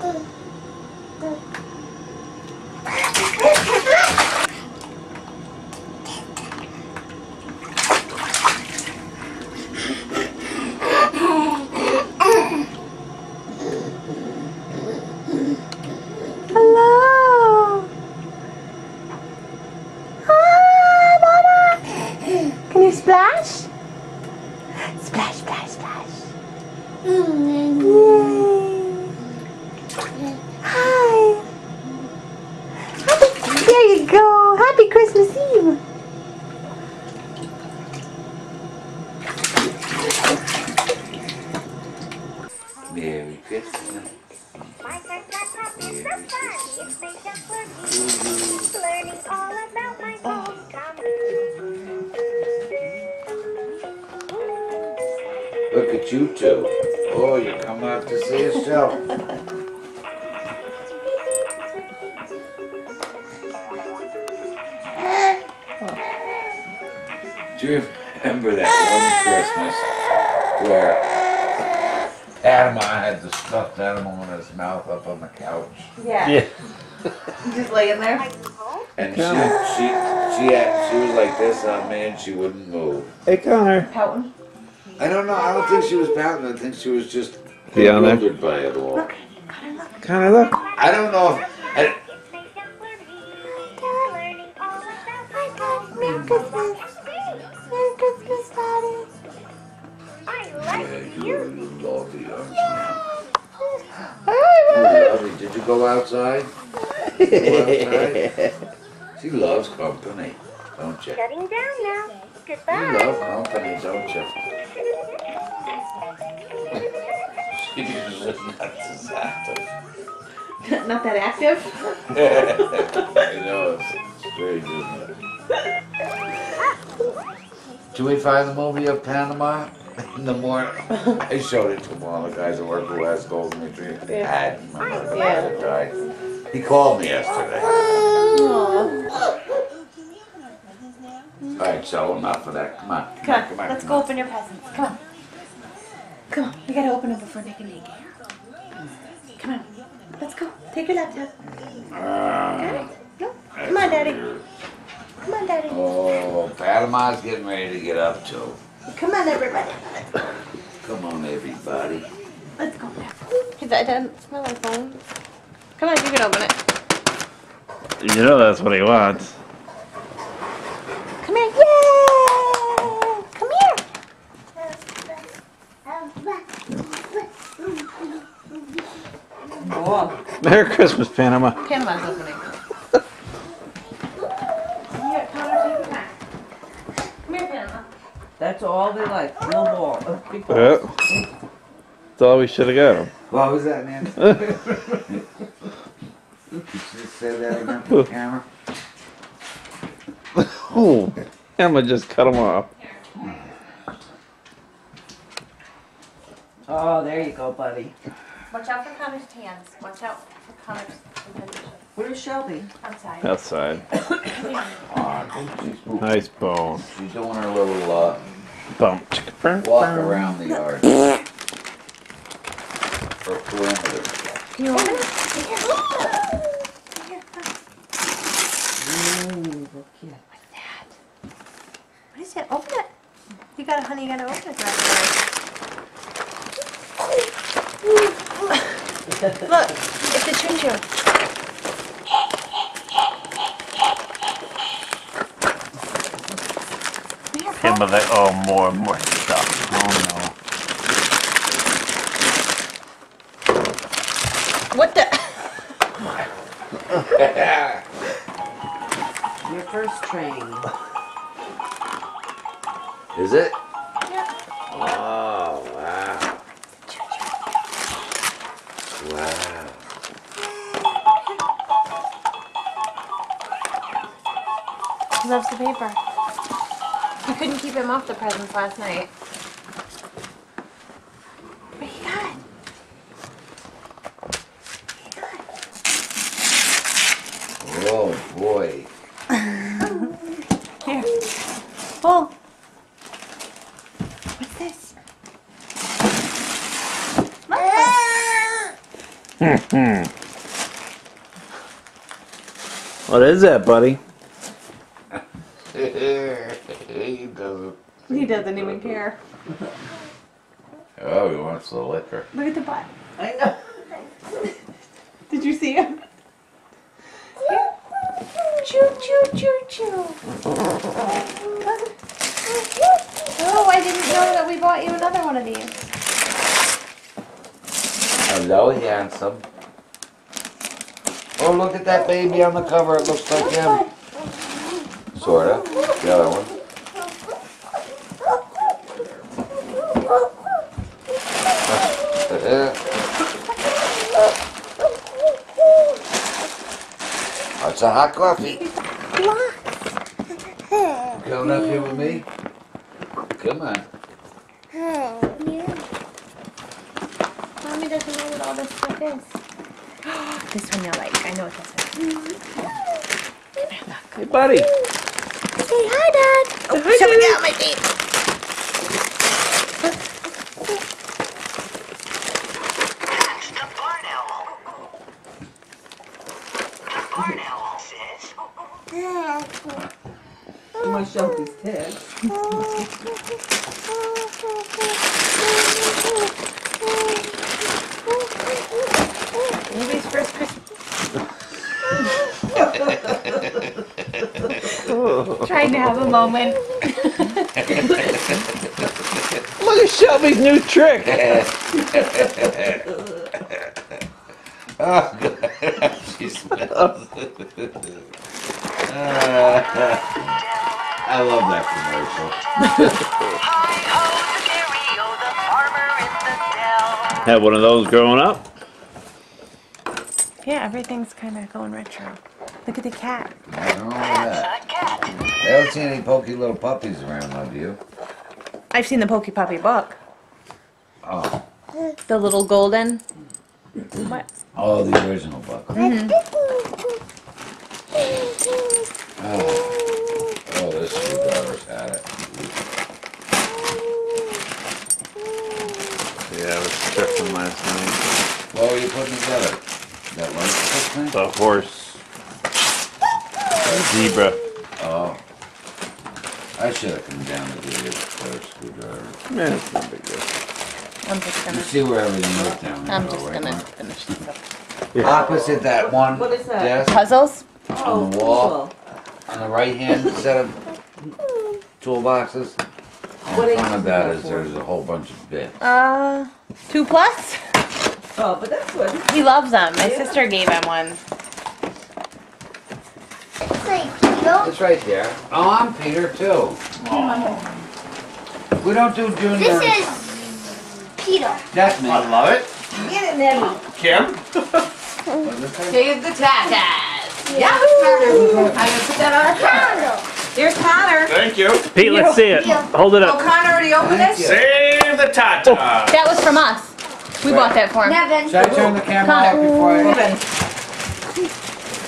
Hello. Hi, Mama. Can you splash? Splash, splash, splash. Yay. Hi. There you go. Happy Christmas Eve. Merry Christmas. My friends are having some fun. They just learning all about my home. Look at you two. Oh, you come out to see a show. Do you remember that one Christmas where Adam had the stuffed animal in his mouth up on the couch? Yeah. Just laying there. And she was like this on me and she wouldn't move. Hey, Connor. Pouting. I don't know. I don't think she was pouting. I think she was just Yeah, bewildered by it all. Connor, look. I don't know. Merry Christmas. Merry Christmas, Daddy. Yeah, you lovely, aren't you? Lovely. Did you go outside? She loves company, don't you? Shutting down now. You Goodbye. love company, don't you? She's not as active. Not that active? I know, it's very good. Did we find the movie of Panama in the morning? I showed it to one of the guys at work who has golden retrievers. Had my mother died. He called me yesterday. Alright, so enough of that. Come on. Come on, let's go open your presents. Come on. Come on, we gotta open them before Nick and Nate get here. Come on, let's go. Take your laptop. Okay? No? Come on, Daddy. Come on, Daddy. Oh, Panama's getting ready to get up too. Come on, everybody. Come on, everybody. Let's go. Hey, that doesn't smell like phone. Come on, you can open it. You know that's what he wants. Come here. Yay! Come here. Oh. Merry Christmas, Panama. Panama's opening. Here, Connor, take your time. Come here, Panama. That's all they like. No ball. Big balls. Yeah. That's all we should have got him. What was that, man? Just say that again for the camera. Oh, Emma just cut him off. Oh, there you go, buddy. Watch out for Connor's hands. Watch out for Connor's impediment. Where's Shelby? Outside. Outside. She's, Nice bone. she's doing her little Bump. walk around the yard. Her perimeter. Can you open it? Look here. What's that? What is it? Open it. You gotta, honey, you gotta open it the right way. Look, it's a choo-choo. Yeah, but they, oh, more stuff. Oh What the? Your first train. Is it? Yeah. Oh, wow. Wow. He loves the paper. You couldn't keep him off the presents last night. What you got? Oh, boy. Here. Pull. What's this? What is that, buddy? He doesn't. He doesn't even care. Oh, he wants the liquor. Look at the butt. I know. Did you see him? Choo choo choo choo. Oh, I didn't know that we bought you another one of these. Hello, handsome. Oh, look at that baby on the cover. It looks like him. Sorta. The other one. It's a hot coffee. Coming up here with me? Come on. Mommy doesn't know what all this stuff is. This one you'll like. I know what this is. Hey, buddy. Say hi, Dad. Oh, show me out my feet. That's the barn owl. The barn owl says, You must show these tits. Baby's first Christmas. Trying to have a moment. Look at Shelby's new trick. Oh, God. She smells. I love that commercial. hi-ho, the stereo, the farmer in the dell. Had one of those growing up. Yeah, everything's kind of going retro. Look at the cat. Nothing wrong with that. A cat. I don't see any pokey little puppies around, have you? I've seen the Pokey Puppy book. Oh. The little golden. What? Oh, the original book. Oh, this screwdriver's had it. Yeah, I was checking last night. What were you putting together? That light thing? The horse. The zebra. Oh. I should have come down to do this first screwdriver. Yeah, it's no big deal. I'm just You gonna. see where everything is down there, I'm though, just right, gonna Mark? finish this up. Opposite that one What is that? desk, Puzzles? on the wall, on the right hand set of toolboxes. What In age front of is that that is for? there's a whole bunch of bits. 2 plus? Oh, but that's good. He loves them. My sister gave him one. It's right there. Oh, I'm Peter too. We don't do junior. This is Peter. That's me. I love it. Get it, Nebby. Kim? Save the tatas. Yahoo! I'm gonna put that on our calendar. There's Connor. Thank you. Pete, let's see it. Hold it Oh, up. Connor already opened Thank this? you. Save the tata. That was from us. We bought that for him. Nevin. Should I turn the camera off before I... Open.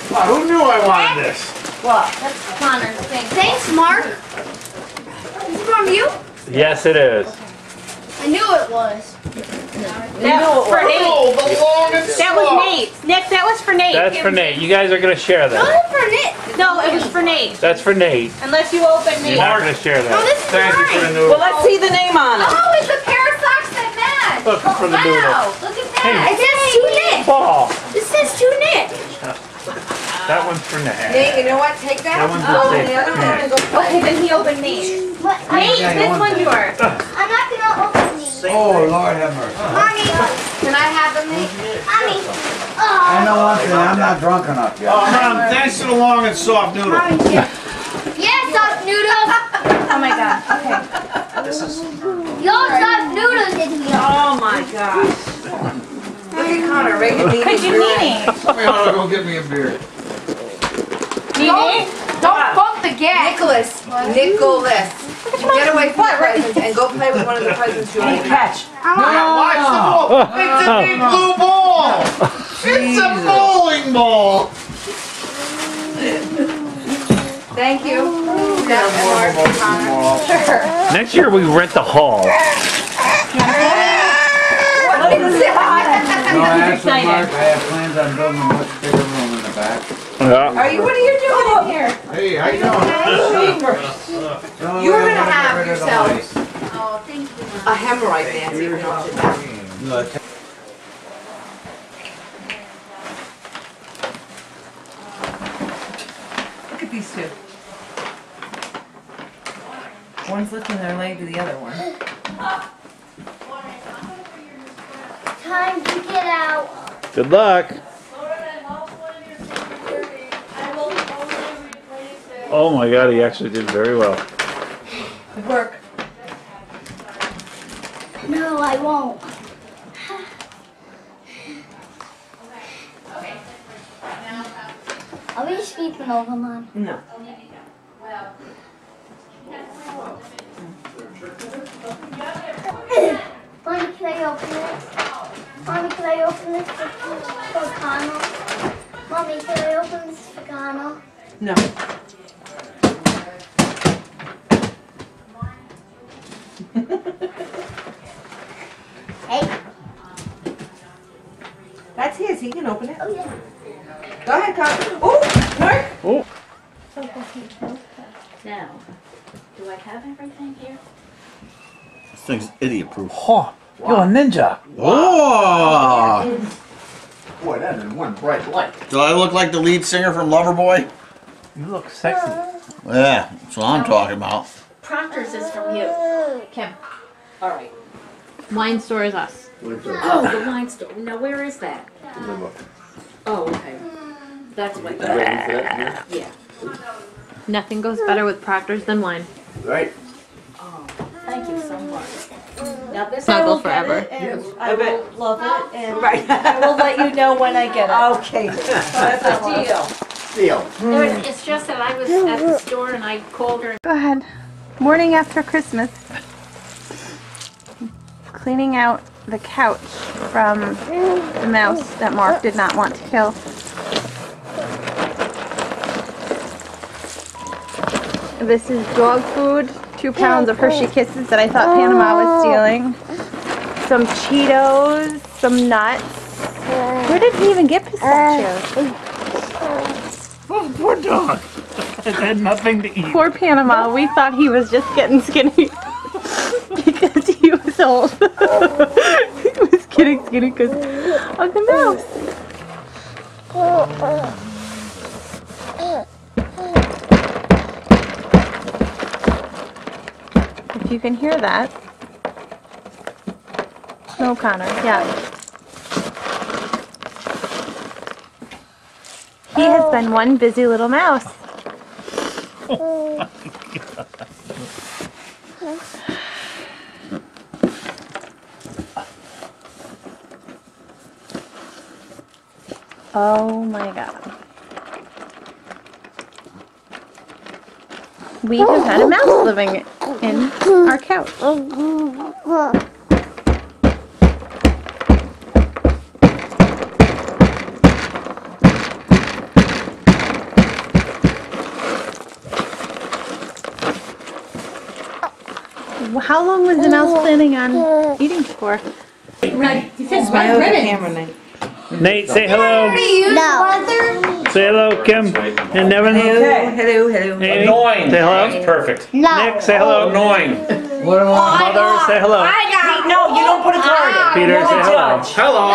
Wow, who knew I wanted this? What? That's Connor's thing. Thanks, Mark. This is from you? Yes, it is. I knew it was. That was for Nate. Oh, the long and That was Nate. Nick, that was for Nate. That's for Nate. You guys are gonna share No, that. it's for Nick. No, it was for Nate. That's for Nate. Unless you open You're Nate. not gonna share No, that. this is Thank you for the mine. new. Well, let's see the name on it. Oh, it's a pair of socks that match. Look for the Wow, noodle. look at that. It says to Nick. Ball. This says to Nick. That one's for Nate. Nate, you know what? Take that. That one's Oh, for the other one and go Okay, play. then he opened Nate. What? Nate, Yeah, you this want one's that. yours. I'm not gonna open these. Oh, Lord have mercy. Mommy. Can I have them, Nate? Mommy. I know one thing, I'm not drunk enough yet. Oh, Mom, thanks to the long and soft noodle. Yes, soft noodles. Oh my god. Okay. Y'all soft noodles in here. Oh my gosh. Look at Connor, Reagan needs Could you your- mean it? Somebody ought to go get me a beer. Don't bump the gas. Nicholas. Nicholas. Get away from the presents and go play with one of the presents you already catch. Watch the ball. It's a big blue ball. It's a bowling ball. Thank you. Connor. Next year we rent the hall. asked Mark, I have plans on building a much bigger room in the back. Yeah. What are you doing in here? Hey, how you doing? You were gonna have yourself Oh, thank you. a hemorrhoid, Nancy. if you don't sit down. Look at these two. One's lifting their leg to the other one. Time to get out. Good luck. Oh my God, he actually did very well. Good work. No, I won't. Are we sleeping over, Mom? No. Mommy, can I open this? Mommy, can I open this for Connell? Mommy, can I open this for Connell? No. Hey. That's his. He can open it. Oh, yeah. Go ahead, Connor. Oh, Mark. Oh. Now, do I have everything here? This thing's idiot proof. Oh, you're a ninja. Oh! Boy, that is one bright light. Do I look like the lead singer from Loverboy? You look sexy. Yeah, that's what I'm talking about. Proctor's is from you. Kim. All right. Wine store is us. Oh, the wine store. Now, where is that? Oh, okay. That's what. Yeah. Nothing goes better with Proctor's than wine. Right. Oh, thank you so much. Now this Snuggle I will forever. Get it, and Yes. I I will bet. love it, and Right. I will let you know when I get it. Okay. That's a deal. Deal. It's just that I was at the store and I called her. Go ahead. Morning after Christmas. Cleaning out the couch from the mouse that Mark did not want to kill. This is dog food. 2 pounds of Hershey Kisses that I thought Panama was stealing. Some Cheetos, some nuts. Where did he even get pistachios? Oh, poor dog. It had nothing to eat. Poor Panama. We thought he was just getting skinny because he was old. He was getting skinny because of the mouse. If you can hear that. No, Connor. Yeah. He has been one busy little mouse. Oh my God. We have had a mouse living in our couch. How long was the mouse planning on eating for? Smile at the camera, Nate. Nate, say hello. Say hello, Kim. And Nevin. Hello, hello. Amy, Annoying. say hello. That's perfect. Nick, say hello. Annoying. What do I? Mother, say hello. No, you don't put a target. Peter, say hello. Hello.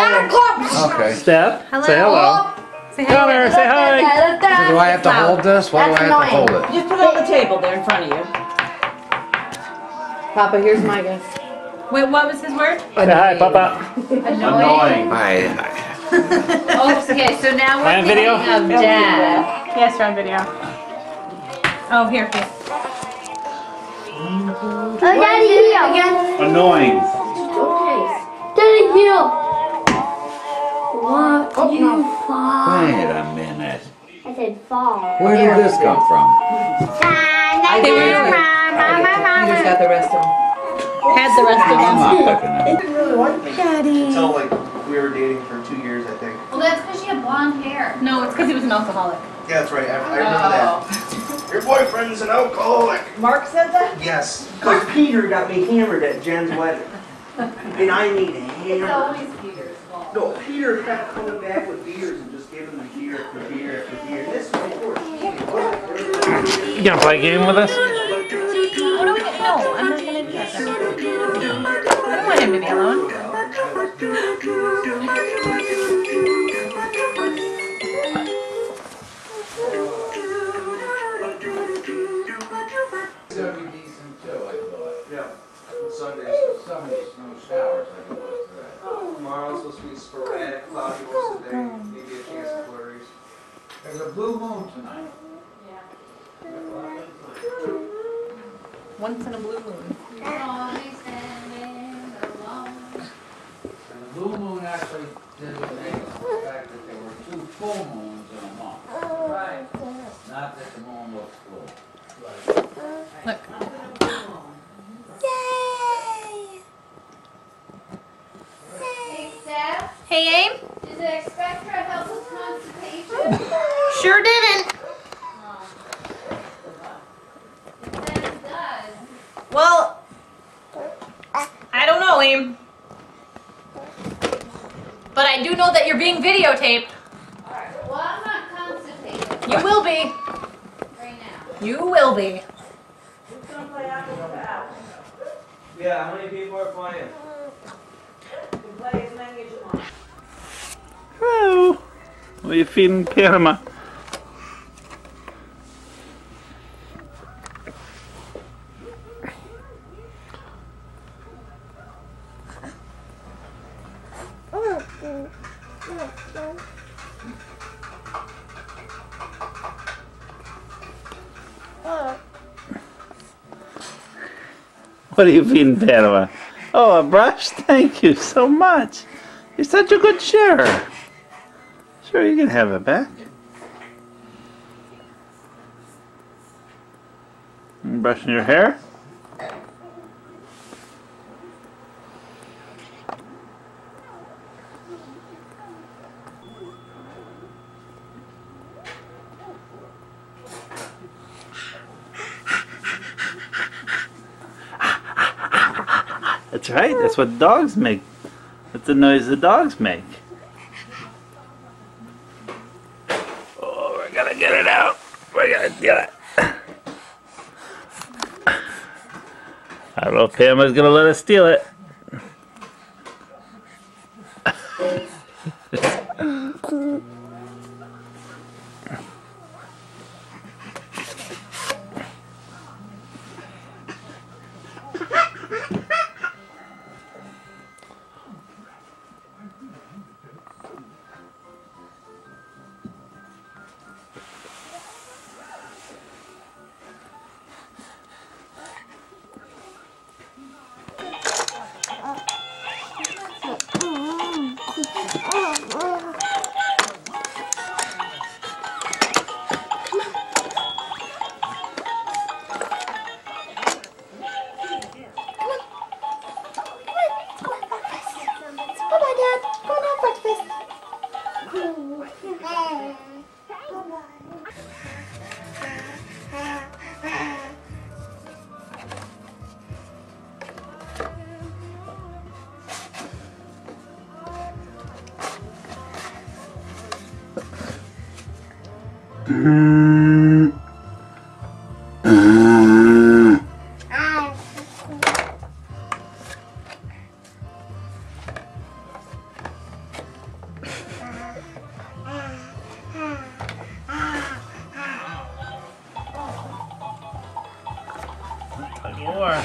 Okay. Steph, say hello. Connor, say hi. So do I have to hold this? Why do I have to hold it? Just put it on the table there in front of you. Papa, here's my guess. Wait, what was his word? Say hi, Papa. Annoying. Hi. Okay, so now Am I we're on video? thinking of Dad. Yes, you're on video. Oh, here. Oh, Daddy, here. Again. Annoying. Daddy, here. What? You fall. Wait a minute. I said fall. Where did this come from? Peter's got the rest of them. Had the rest of I'm them. not looking at it. Until like we were dating for 2 years, I think. Well, that's because she had blonde hair. No, it's because he was an alcoholic. Yeah, that's right. I remember that. Your boyfriend's an alcoholic. Mark said that? Yes, because Peter got me hammered at Jen's wedding, and I need a hammer. Always Peter's fault. No, Peter kept coming back with beers and just giving them beer after beer after beer. This one, of course. You gonna play a game with us? What do we get? No, I'm not gonna do that. I don't want him to be alone. It's gonna be decent too, I thought. Yeah. Sundays, no showers like it was today. Tomorrow's supposed to be sporadic, cloudy most of the day. Maybe a chance of flurries. There's a blue moon tonight. Once in a blue moon. And the blue moon actually designates the fact that there were 2 full moons in a month. Right. Not that the moon looks full. Look. Hey, Steph, Hey, Abe. did the expector help with constipation? Sure didn't. It says it does. Well, I don't know, Abe. But I do know that you're being videotaped. Alright, well, I'm not constipated You will be. right now. You will be. Yeah, how many people are playing? Hello. What are you feeding Panama? What are you feeding Panama? Oh, a brush? Thank you so much. You're such a good sharer. Sure, you can have it back. You brushing your hair? That's right, that's what dogs make. That's the noise the dogs make. Oh, we're gonna get it out. We're gonna do it. I don't know if Pamela's gonna let us steal it. More.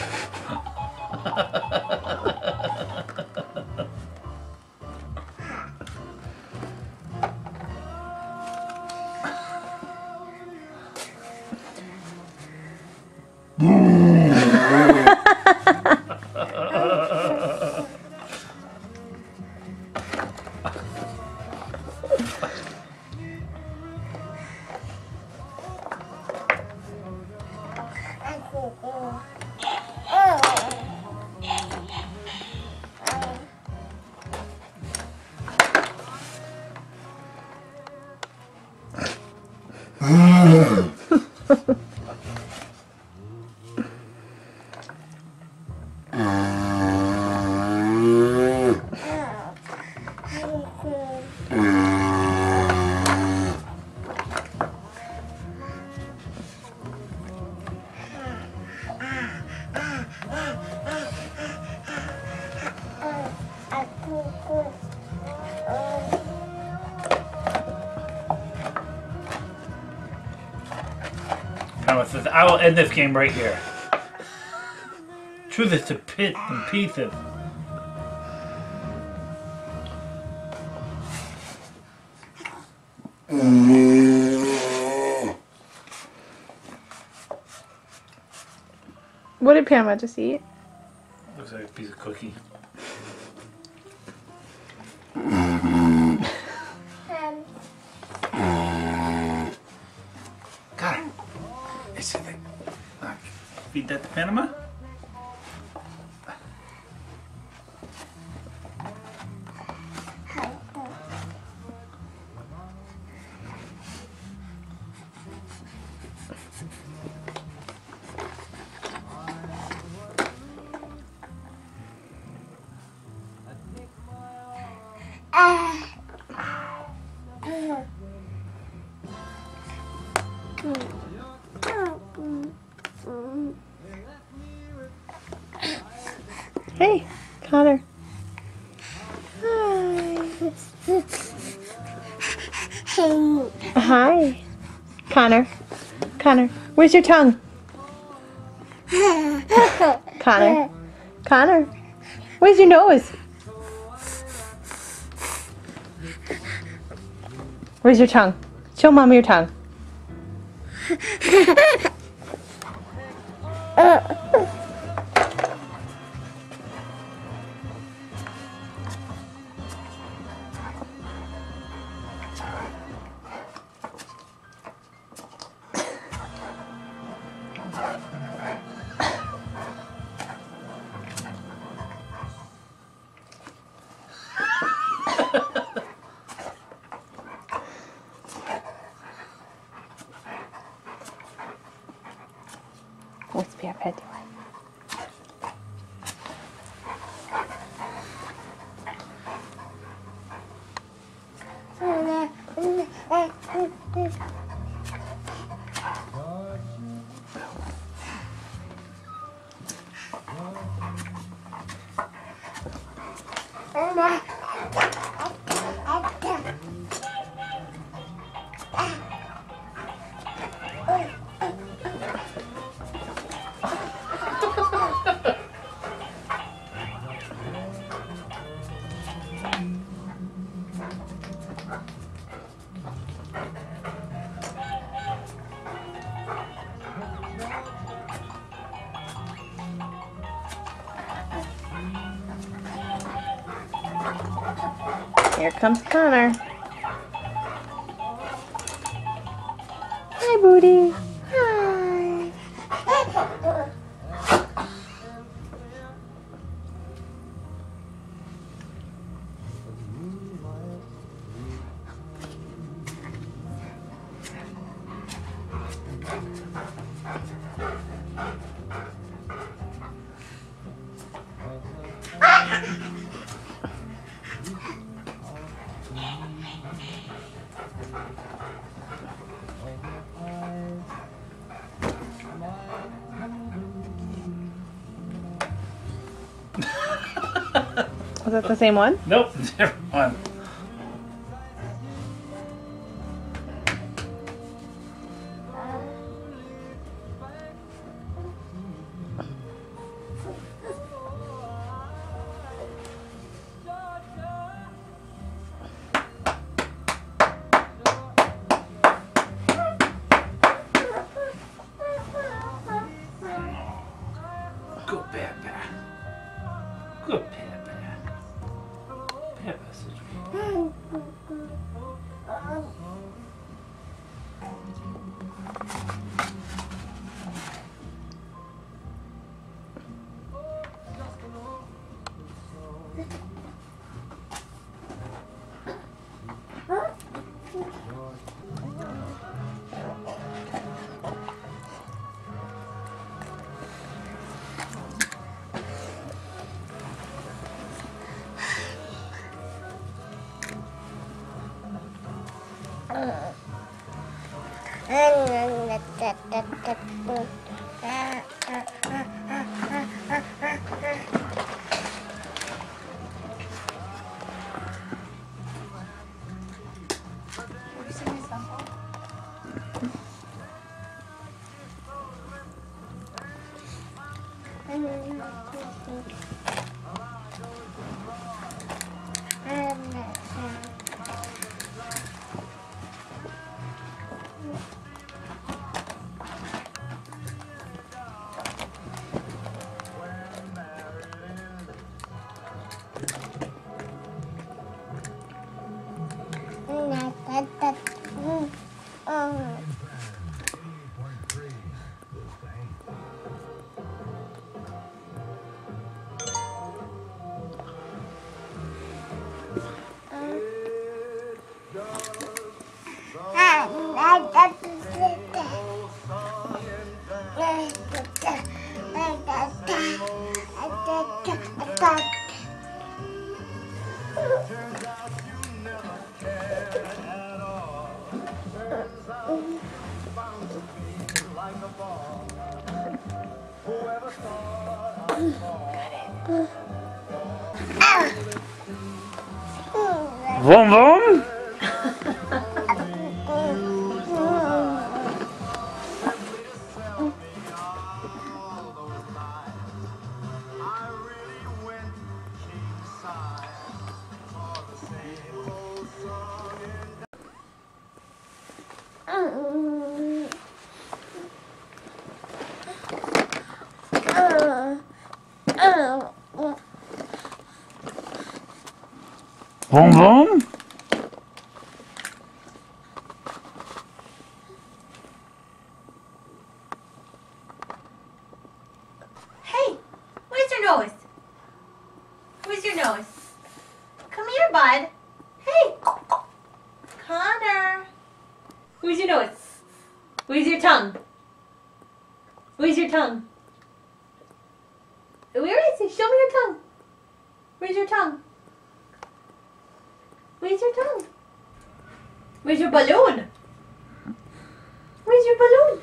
I will end this game right here. Truth is to pit and pieces. What did Panama just eat? Looks like a piece of cookie. Got it. It's a thing. Feed that to Panama. Hey, Connor. Hi. Hi. Connor. Connor, where's your tongue? Connor. Connor, where's your nose? Where's your tongue? Show Mom your tongue. What's your pet doing? Here comes Connor. Hi, Booty. Hi. Was that the same one? Nope, different one. Good Peppa. Good Peppa. Peppa says Vroom vroom. Vroom vroom. Hey, where's your nose? Where's your nose? Come here, bud. Hey, Connor. Where's your nose? Where's your tongue? Where's your tongue? Where is it? Show me your tongue. Where's your tongue? Where's your tongue? Where's your balloon? Where's your balloon?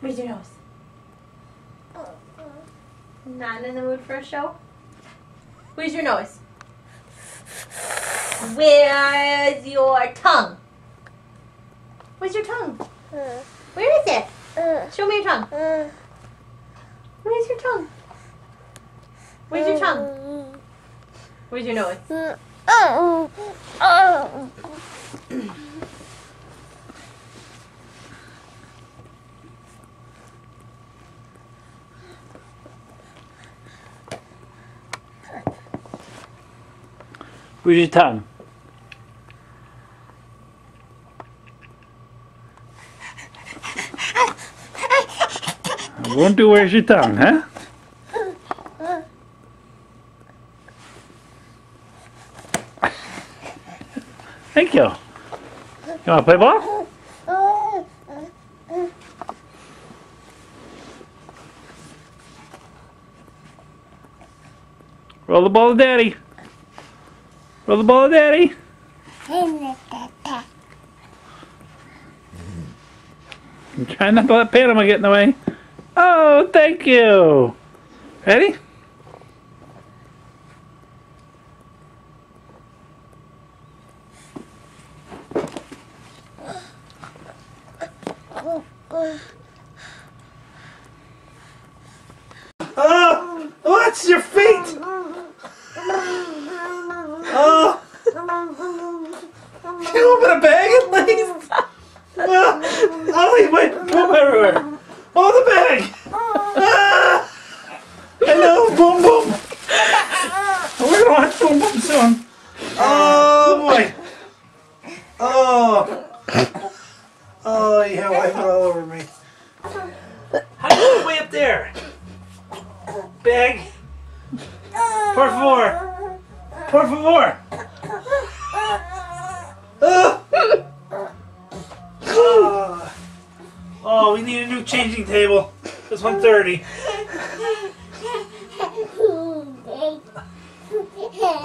Where's your nose? Not in the mood for a show? Where's your nose? Where's your tongue? Where's your tongue? Where is it? Show me your tongue. Where's your tongue? Where's your tongue? Where's your nose? Where's your tongue? I won't do where's your tongue, huh? Thank you. You want to play ball? Roll the ball to Daddy. Roll the ball to Daddy. I'm trying not to let Panama get in the way. Oh, thank you. Ready? Oh, what's your feet? Oh, can you open a bag at least? Oh, you might poop everywhere. Oh, the bag. Ah, I know, boom boom. We're gonna watch boom boom soon. Oh boy. Oh. Oh, you have wipe it all over me. How do you get way up there? Bag. Por favor. Por favor. Oh, we need a new changing table. It's 1:30.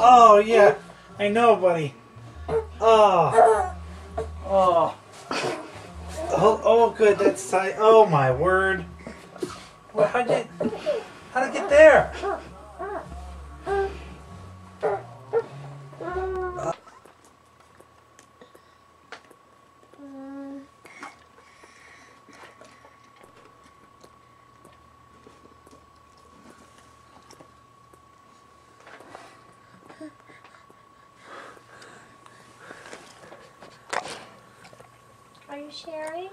Oh, yeah. I know, buddy. Oh. Oh. Oh, good. That's tight. Oh, my word. Well, how'd it get there? Are you sharing?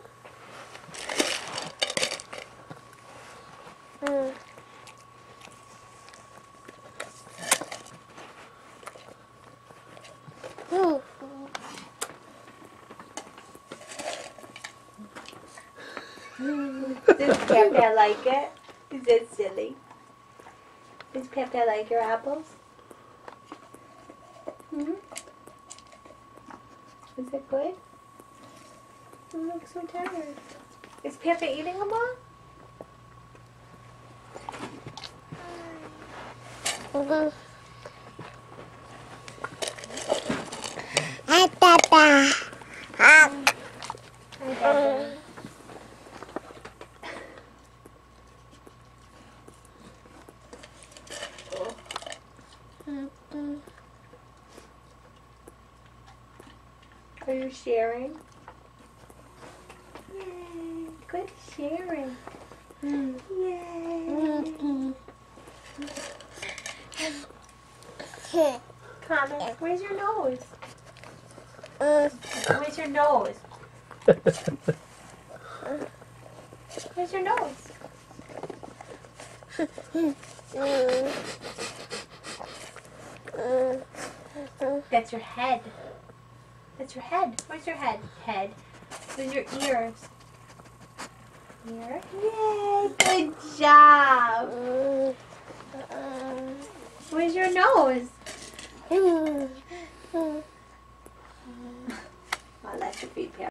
Does Pepe like it? Is that silly? Does Pepe like your apples? Is it good? You look so tired. Is Peppa eating them all? Are you sharing? Yay, good sharing. Yay. Connor, where's your nose? Where's your nose? Where's your nose? That's your head. That's your head. Where's your head? Head. Where's your ears? Ear. Yay, good job. Where's your nose? I'll let your feet pair.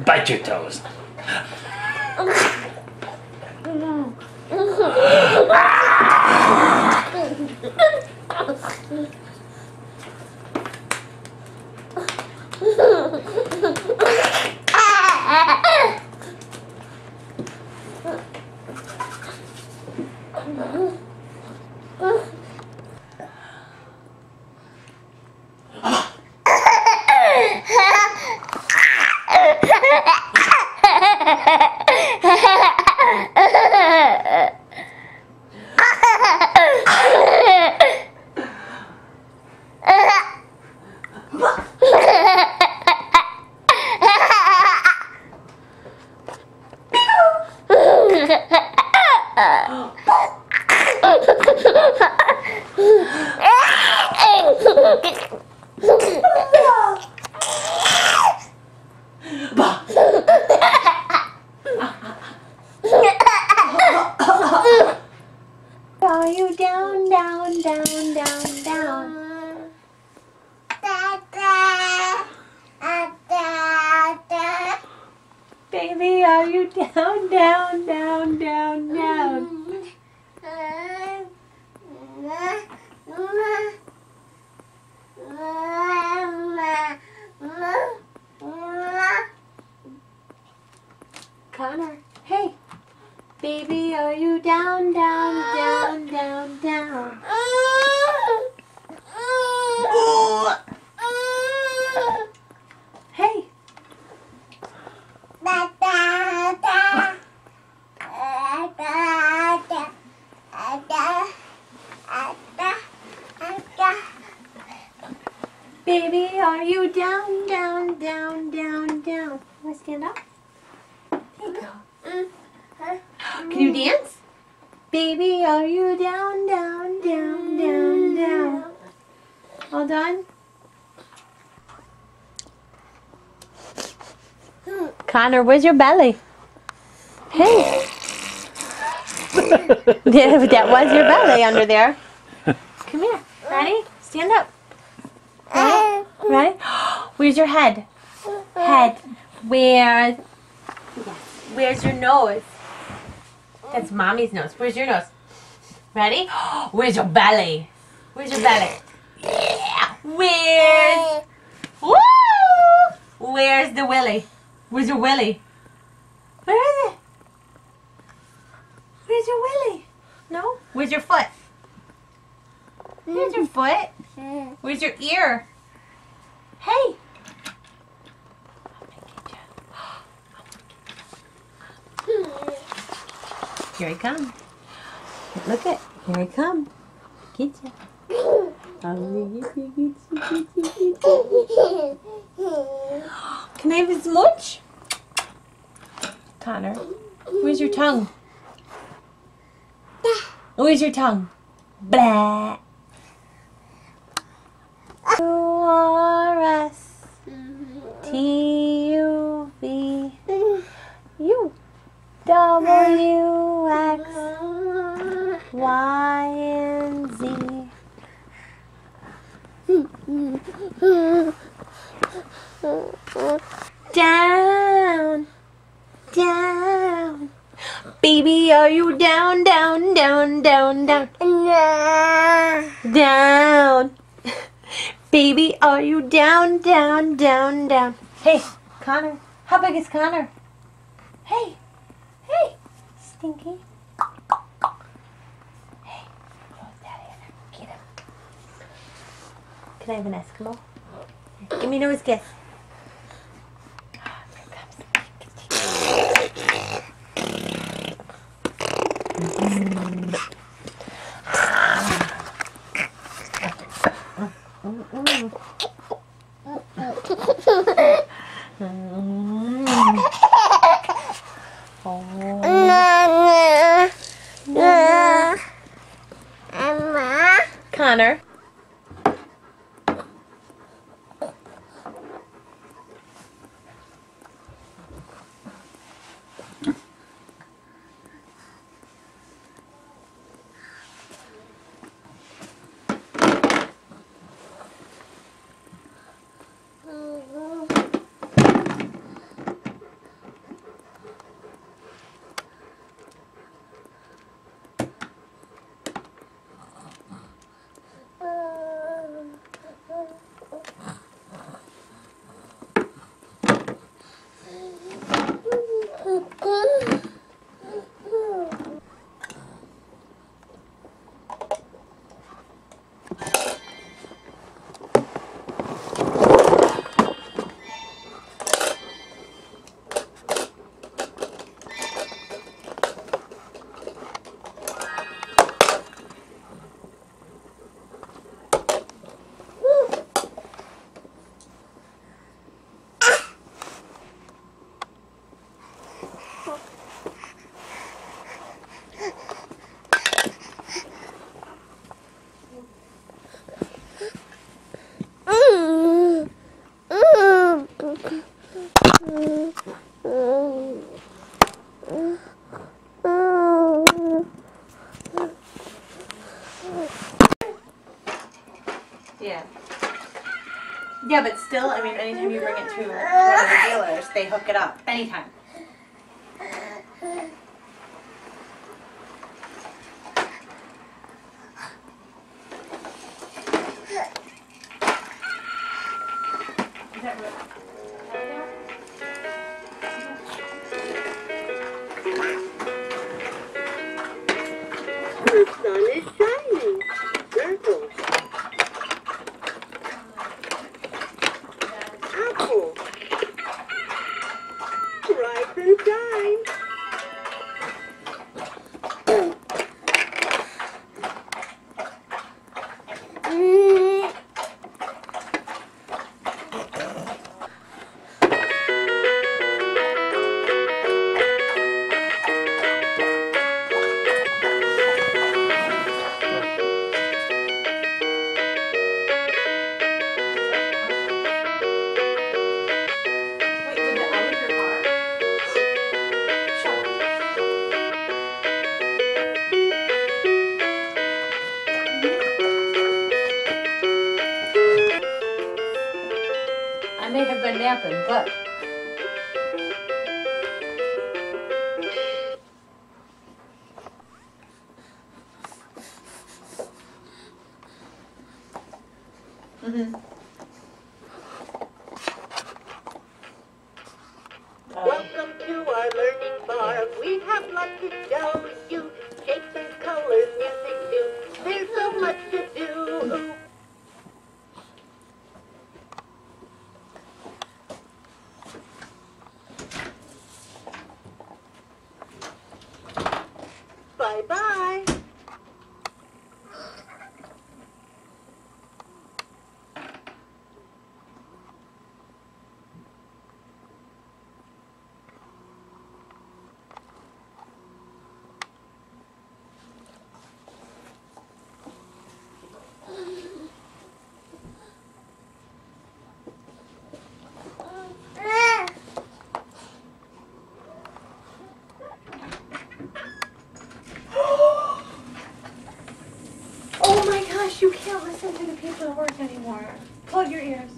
Bite your toes. Are you down, down, down, down, down? Baby, are you down, down, down, down, down? Connor, hey. Baby, are you down, down, down, down, down? Hey. Baby, are you down, down, down, down, down? Want to stand up? There you go. Can you dance? Baby, are you down, down, down, down, down? All done? Connor, where's your belly? Hey. Yeah, that was your belly under there. Come here. Ready? Stand up. Ready? Ready? Where's your head? Head. Where? Yes. Where's your nose? That's mommy's nose. Where's your nose? Ready? Where's your belly? Where's your belly? Yeah. Where's... Woo! Where's the willy? Where's your willy? Where is it? Where's your willy? No? Where's your foot? Where's your foot? Where's your ear? Hey! Here I come. Look it. Here I come. Get ya. Can I have a smooch? Connor, where's your tongue? Where's your tongue? Blah. U-R-S T-U-V U W-X-Y-N-Z. Down, down. Baby, are you down, down, down, down, down? Down. Baby, are you down, down, down, down? Hey, Connor. How big is Connor? Hey, hey, Stinky. Hey, where's Daddy in there? Get him. Can I have an Eskimo? Give me a nose kiss. Here Connor. Yeah. Yeah, but still, I mean, anytime you bring it to one of the dealers, they hook it up. Anytime. Is that real? The sun is shining. Circles. Apple. Rise and shine. I may have been napping, but Mm-hmm. Welcome to our learning farm. We have lots to show you. Shapes and colors, music too. There's so much to do. Bye-bye. Oh my gosh, you can't listen to the people at work anymore. Plug your ears.